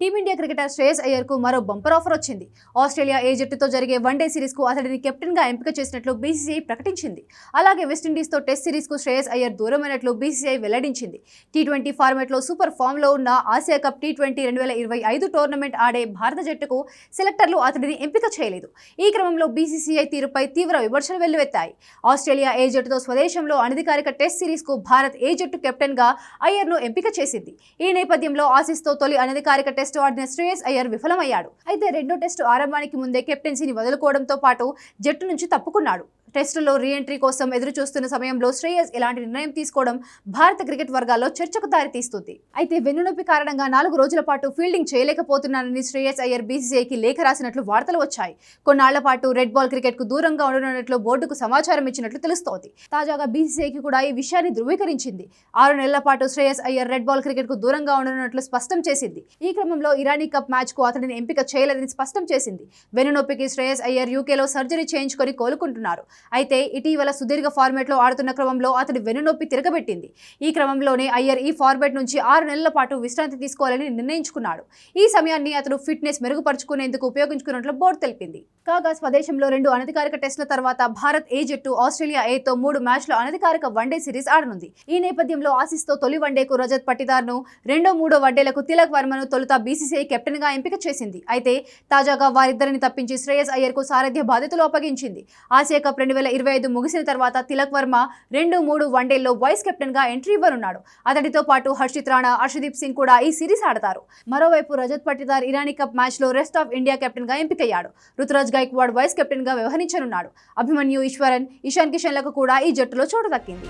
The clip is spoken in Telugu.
టీమిండియా క్రికెటర్ శ్రేయస్ అయ్యర్ కు మరో బంపర్ ఆఫర్ వచ్చింది. ఆస్ట్రేలియా ఏ జట్టుతో జరిగే వన్డే సిరీస్ కు అతడిని కెప్టెన్ గా ఎంపిక చేసినట్లు బీసీసీఐ ప్రకటించింది. అలాగే వెస్టిండీస్ తో టెస్ట్ సిరీస్ కు శ్రేయస్ అయ్యర్ దూరమైనట్లు బీసీసీఐ వెల్లడించింది. టీ20 ఫార్మాట్ లో సూపర్ ఫామ్ లో ఉన్న ఆసియా కప్ టీ20 2025 టోర్నమెంట్ ఆడే భారత జట్టుకు సెలెక్టర్లు అతడిని ఎంపిక చేయలేదు. ఈ క్రమంలో బీసీసీఐ తీరుపై తీవ్ర విమర్శలు వెల్లువెత్తాయి. ఆస్ట్రేలియా ఏ జట్టుతో స్వదేశంలో అనధికారిక టెస్ట్ సిరీస్ కు భారత్ ఏ జట్టు కెప్టెన్ గా అయ్యర్ ను ఎంపిక చేసింది. ఈ నేపథ్యంలో ఆసీస్ తో తొలి అనధికారిక టెస్టు ఆడిన శ్రేయస్ అయ్యర్ విఫలమయ్యాడు. అయితే రెండో టెస్టు ఆరంభానికి ముందే కెప్టెన్సీని వదులుకోవడంతో పాటు జట్టు నుంచి తప్పుకున్నాడు. టెస్టులో రీఎంట్రీ కోసం ఎదురు చూస్తున్న సమయంలో శ్రేయస్ ఇలాంటి నిర్ణయం తీసుకోవడం భారత క్రికెట్ వర్గాల్లో చర్చకు దారితీస్తుంది. అయితే వెన్నునొప్పి కారణంగా 4 రోజుల పాటు ఫీల్డింగ్ చేయలేకపోతున్నానని శ్రేయస్ అయ్యర్ బీసీసీఐకి లేఖ రాసినట్లు వార్తలు వచ్చాయి. కొన్నాళ్ల పాటు రెడ్ బాల్ క్రికెట్ కు దూరంగా ఉండనున్నట్లు బోర్డుకు సమాచారం ఇచ్చినట్లు తెలుస్తోంది. తాజాగా బీసీసీఐకి కూడా ఈ విషయాన్ని ధృవీకరించింది. 6 నెలల పాటు Shreyas Iyer red ball cricket కు దూరంగా ఉండనున్నట్లు స్పష్టం చేసింది. ఈ క్రమంలో ఇరానీ కప్ మ్యాచ్ కు అతడిని ఎంపిక చేయలేదని స్పష్టం చేసింది. వెన్నునొప్పికి శ్రేయస్ అయ్యర్ యూకేలో సర్జరీ చేయించుకొని కోలుకుంటున్నారు. అయితే ఇటీవల సుదీర్ఘ ఫార్మాట్ లో ఆడుతున్న క్రమంలో అతడి వెన్నునొప్పి తిరగబెట్టింది. ఈ క్రమంలోనే అయ్యర్ ఈ ఫార్మాట్ నుంచి 6 నెలల పాటు విశ్రాంతి తీసుకోవాలని నిర్ణయించుకున్నాడు. ఈ సమయాన్ని అతడు ఫిట్నెస్ మెరుగుపరుచుకునేందుకు ఉపయోగించుకున్నట్లు బోర్డు తెలిపింది. కాగా స్వదేశంలో 2 అనధికారిక టెస్టుల తర్వాత భారత్ ఏ జట్టు ఆస్ట్రేలియా ఏతో 3 మ్యాచ్ల అనధికారిక వన్డే సిరీస్ ఆడనుంది. ఈ నేపథ్యంలో ఆసీస్ తో తొలి వన్డేకు రజత్ పటిదార్ ను, 2, 3 వన్డేలకు తిలక్ వర్మను తొలుత బీసీసీఐ కెప్టెన్ గా ఎంపిక చేసింది. అయితే తాజాగా వారిద్దరిని తప్పించి శ్రేయస్ అయ్యర్ కు సారథ్య బాధ్యతలు అప్పగించింది. ఆసియా కప్ 2025 ముగిసిన తర్వాత తిలక్ వర్మ 2, 3 వన్డేల్లో వైస్ కెప్టెన్ గా ఎంట్రీ ఇవ్వనున్నాడు. అతడితో పాటు హర్షిత్ రాణా, అర్షదీప్ సింగ్ కూడా ఈ సిరీస్ ఆడతారు. మరోవైపు రజత్ పటిదార్ ఇరానీ కప్ మ్యాచ్ లో రెస్ట్ ఆఫ్ ఇండియా కెప్టెన్ గా ఎంపికయ్యాడు. రుతురాజ్ గైక్వాడ్ వైస్ కెప్టెన్ గా వ్యవహరించనున్నాడు. అభిమన్యు, ఈశ్వరన్, ఇషాన్ కిషన్ లకు కూడా ఈ జట్టులో చోటు దక్కింది.